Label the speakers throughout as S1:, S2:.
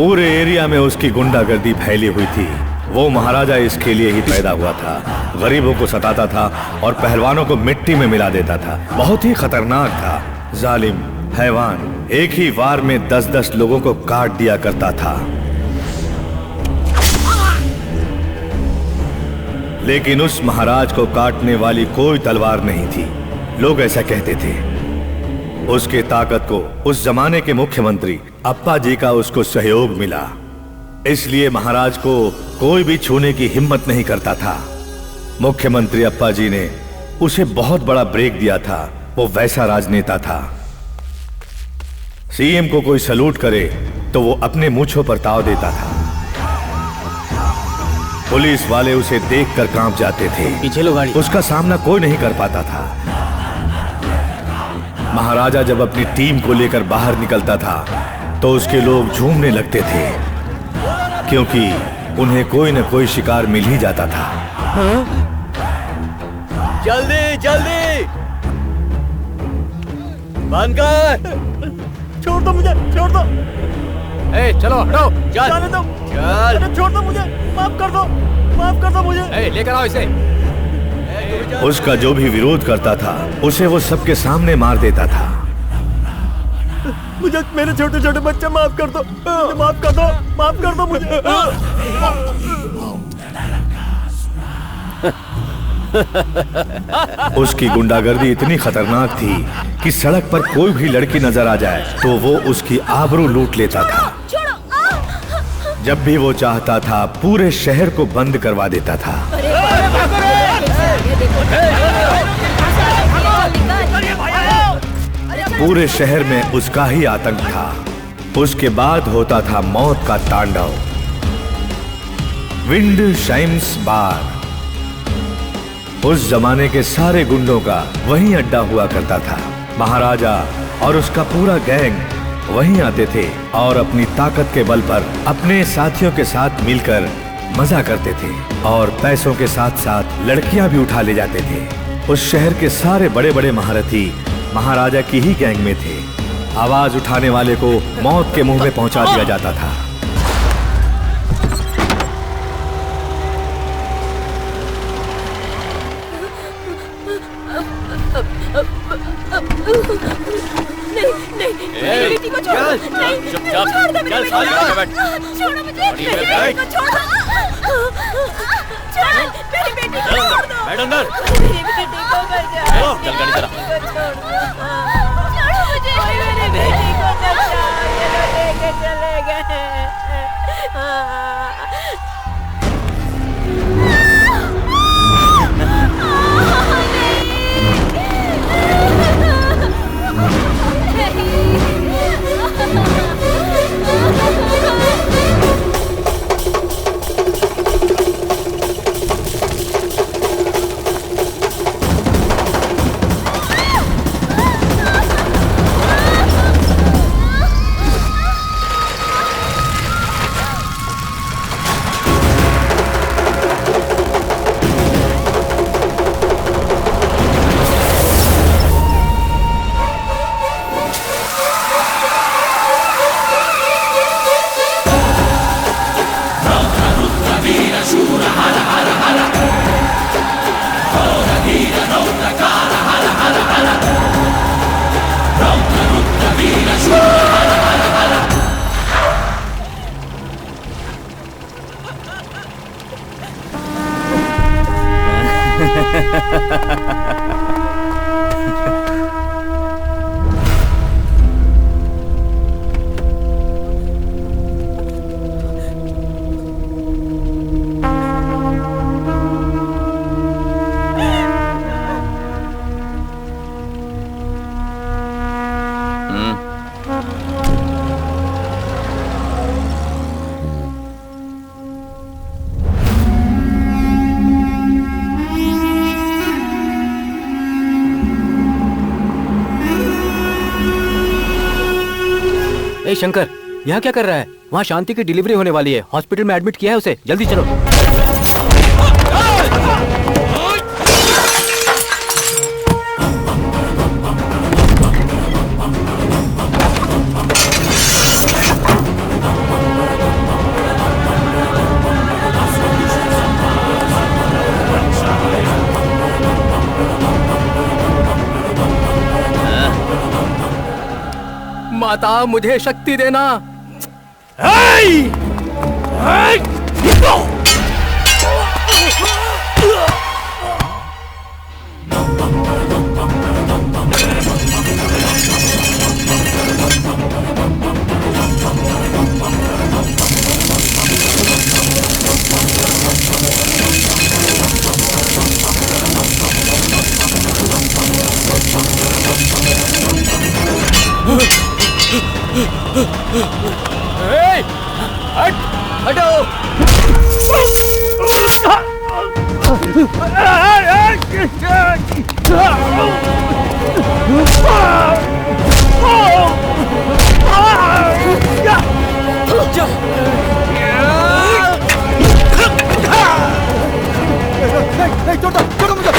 S1: पूरे एरिया में उसकी गुंडागर्दी फैली हुई थी। वो महाराजा इसके लिए ही पैदा हुआ था। गरीबों को सताता था और पहलवानों को मिट्टी में मिला देता था। बहुत ही खतरनाक था। जालिम हैवान एक ही वार में 10-10 लोगों को काट दिया करता था। लेकिन उस महाराज को काटने वाली कोई तलवार नहीं थी। लोग ऐसा कहते थे। उसके ताकत को उस जमाने के मुख्यमंत्री अप्पा जी का उसको सहयोग मिला, इसलिए महाराज को कोई भी छूने की हिम्मत नहीं करता था। मुख्यमंत्री अप्पा जी ने उसे बहुत बड़ा ब्रेक दिया था। वो वैसा राजनेता था। सीएम को कोई सलूट करे तो वो अपने मूंछों पर ताव देता था। पुलिस वाले उसे देखकर कांप जाते थे।
S2: पीछे लो गाड़ी।
S1: उसका सामना कोई नहीं कर पाता था। महाराजा जब अपनी टीम को लेकर बाहर निकलता था तो उसके लोग झूमने लगते थे, क्योंकि उन्हें कोई न कोई शिकार मिल ही जाता था।
S2: जल्दी जल्दी बंद कर।
S3: छोड़ दो मुझे, छोड़ दो।
S2: ए, चलो हटो। चल
S3: जाने दो।
S2: चल।
S3: अरे छोड़ दो मुझे, माफ कर दो, माफ कर दो मुझे।
S2: ए, लेकर आओ इसे।
S1: उसका जो भी विरोध करता था उसे वो सबके सामने मार देता था।
S3: मुझे मेरे छोटे छोटे बच्चे माफ कर दो, मुझे माफ कर दो, माफ कर दो मुझे।
S1: उसकी गुंडागर्दी इतनी खतरनाक थी कि सड़क पर कोई भी लड़की नजर आ जाए तो वो उसकी आबरू लूट लेता था। जब भी वो चाहता था पूरे शहर को बंद करवा देता था। पूरे शहर में उसका ही आतंक था। उसके बाद होता था मौत का तांडव। विंड शाइम्स बार उस जमाने के सारे गुंडों का वहीं अड्डा हुआ करता था। महाराजा और उसका पूरा गैंग वहीं आते थे और अपनी ताकत के बल पर अपने साथियों के साथ मिलकर मजा करते थे और पैसों के साथ साथ लड़कियां भी उठा ले जाते थे। उस शहर के सारे बड़े बड़े महारथी महाराजा की ही गैंग में थे। आवाज उठाने वाले को मौत के मुंह में पहुंचा दिया जाता था।
S4: मेरी बेटी को छोड़ो। नहीं, छोड़ दो मेरी बेटी को। छोड़ो मुझे, मेरी बेटी को छोड़ो। छोड़, मेरी बेटी को छोड़ दो।
S2: बैठ अंदर।
S4: मेरी बेटी को बचाओ।
S2: चल गाड़ी चला।
S4: छोड़ो मुझे। मेरी बेटी को बचाओ। ये लोग लेके चले गए।
S2: शंकर, यहाँ क्या कर रहा है? वहाँ शांति की डिलीवरी होने वाली है। हॉस्पिटल में एडमिट किया है उसे। जल्दी चलो। माता मुझे शक्ति देना। हटो।
S3: छोड़ो मुझे।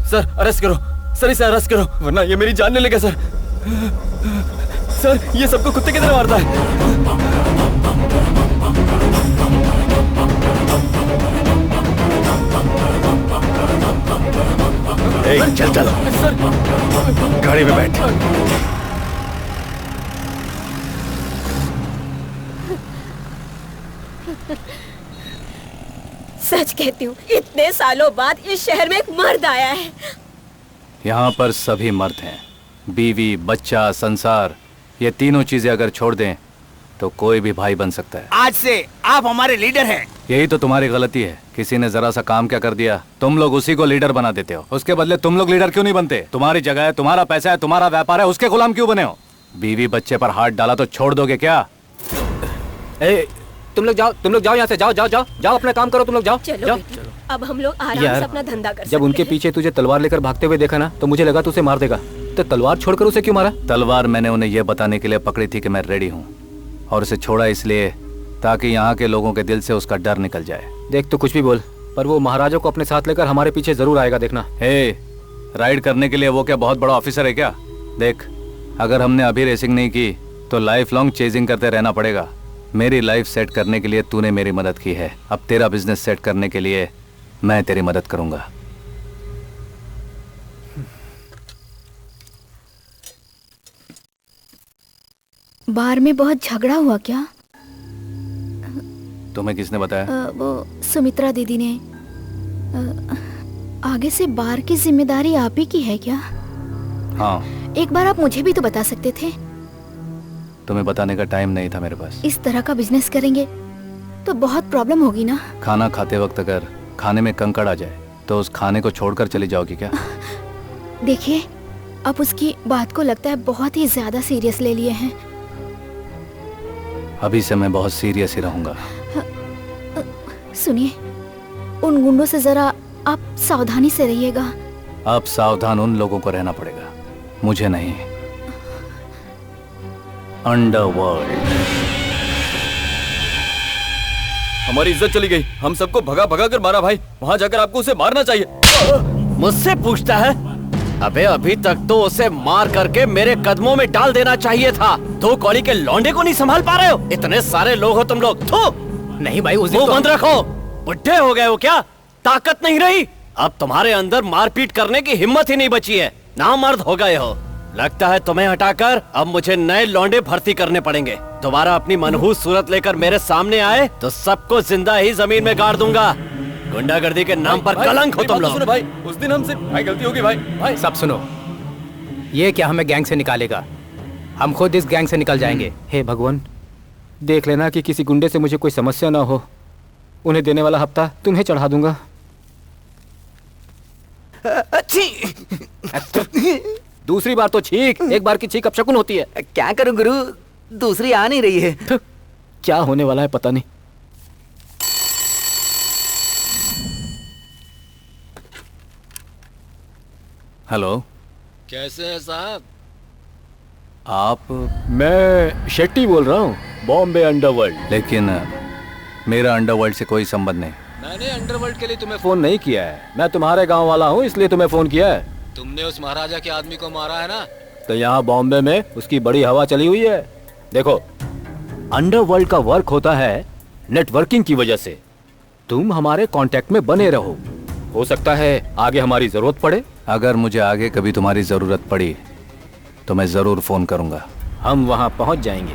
S2: सर अरेस्ट करो, सर इसे अरेस्ट करो, वरना ये मेरी जान ले लेगा। सर सर ये सबको कुत्ते की तरह मारता है।
S1: चल चल गाड़ी में बैठ।
S4: सच कहती हूँ, इतने सालों बाद इस शहर में एक मर्द आया है।
S2: यहाँ पर सभी मर्द हैं। बीवी, बच्चा, संसार, ये तीनों चीजें अगर छोड़ दें तो कोई भी भाई बन सकता है।
S3: आज से आप हमारे लीडर हैं।
S2: यही तो तुम्हारी गलती है। किसी ने जरा सा काम क्या कर दिया, तुम लोग उसी को लीडर बना देते हो। उसके बदले तुम लोग लीडर क्यों नहीं बनते? तुम्हारी जगह है, तुम्हारा पैसा है, तुम्हारा व्यापार है, उसके गुलाम क्यों बने हो? बीवी बच्चे पर हाथ डाला तो छोड़ दोगे क्या? तुम लोग जाओ यहाँ से, जाओ जाओ जाओ जाओ, अपना काम करो। तुम लोग जाओ।
S4: चलो बेटी, अब हम लोग आराम से अपना धंधा कर सकते हैं।
S2: जब उनके पीछे तुझे तलवार लेकर भागते हुए देखा ना, तो मुझे लगा तू उसे मार देगा। तो तलवार छोड़कर उसे क्यों मारा? तलवार मैंने उन्हें यह बताने के लिए पकड़ी थी कि मैं रेडी हूँ, और उसे छोड़ा इसलिए ताकि यहाँ के लोगों के दिल से उसका डर निकल जाए। देख तो कुछ भी बोल, पर वो महाराजा को अपने साथ लेकर हमारे पीछे जरूर आएगा, देखना। हे, राइड करने के लिए वो क्या बहुत बड़ा ऑफिसर है क्या? देख, अगर हमने अभी रेसिंग नहीं की तो लाइफ लॉन्ग चेजिंग करते रहना पड़ेगा। मेरी लाइफ सेट करने के लिए तूने मेरी मदद की है, अब तेरा बिजनेस सेट करने के लिए मैं तेरी मदद करूंगा।
S5: बार में बहुत झगड़ा हुआ क्या?
S2: तुम्हें किसने बताया?
S5: वो सुमित्रा दीदी ने। आगे से बार की जिम्मेदारी आप ही की है क्या?
S2: हाँ।
S5: एक बार आप मुझे भी तो बता सकते थे।
S2: तुम्हें बताने का टाइम नहीं था मेरे पास।
S5: इस तरह का बिजनेस करेंगे तो बहुत प्रॉब्लम होगी ना।
S2: खाना खाते वक्त अगर खाने में कंकड़ आ जाए तो उस खाने को छोड़कर चली जाओगी क्या?
S5: देखिए, अब उसकी बात को लगता है बहुत ही ज्यादा सीरियस ले लिए हैं।
S2: अभी से मैं बहुत सीरियस ही रहूंगा।
S5: सुनिए, उन गुंडों से जरा आप सावधानी से रहिएगा।
S2: अब सावधान उन लोगों को रहना पड़ेगा, मुझे नहीं। अंडरवर्ल्ड।
S6: हमारी इज्जत चली गई, हम सबको भगा भगा कर मारा भाई। वहाँ जाकर आपको उसे मारना चाहिए।
S7: मुझसे पूछता है? अबे अभी तक तो उसे मार करके मेरे कदमों में डाल देना चाहिए था। दो कौड़ी के लौंडे को नहीं संभाल पा रहे हो? इतने सारे लोग हो तुम लोग। थू!
S2: नहीं भाई, उस दिन
S7: मुंह बंद रखो। बुढ़े हो गए हो क्या? ताकत नहीं रही? अब तुम्हारे अंदर मारपीट करने की हिम्मत ही नहीं बची है। नामर्द हो गए हो। लगता है तुम्हें हटाकर अब मुझे नए लौंडे भर्ती करने पड़ेंगे। दोबारा अपनी मनहूस सूरत लेकर मेरे सामने आए तो सबको जिंदा ही जमीन में गाड़ दूंगा। गुंडागर्दी के नाम पर कलंक हो तुम लोग।
S6: सुनो भाई, उस दिन हमसे भाई गलती होगी भाई।
S2: सब सुनो, ये क्या हमें गैंग से निकालेगा? हम खुद इस गैंग से निकल जाएंगे। हे भगवान, देख लेना कि किसी गुंडे से मुझे कोई समस्या ना हो। उन्हें देने वाला हफ्ता तुम्हें चढ़ा दूंगा। दूसरी बार तो छींक, एक बार की छींक अपशकुन होती है।
S8: क्या करूं गुरु, दूसरी आ नहीं रही है।
S2: क्या होने वाला है पता नहीं। हेलो,
S7: कैसे हैं साहब?
S2: आप?
S3: मैं शेट्टी बोल रहा हूँ, बॉम्बे अंडरवर्ल्ड।
S2: लेकिन मेरा अंडरवर्ल्ड से कोई संबंध नहीं।
S3: मैंने अंडरवर्ल्ड के लिए तुम्हें फोन नहीं किया है, मैं तुम्हारे गांव वाला हूँ इसलिए तुम्हें फोन किया है।
S7: तुमने उस महाराजा के आदमी को मारा है ना?
S3: तो यहाँ बॉम्बे में उसकी बड़ी हवा चली हुई है। देखो, अंडरवर्ल्ड का वर्क होता है नेटवर्किंग की वजह से। तुम हमारे कांटेक्ट में बने रहो, हो सकता है आगे हमारी जरूरत पड़े।
S2: अगर मुझे आगे कभी तुम्हारी जरूरत पड़ी तो मैं जरूर फोन करूंगा।
S3: हम वहाँ पहुँच जाएंगे।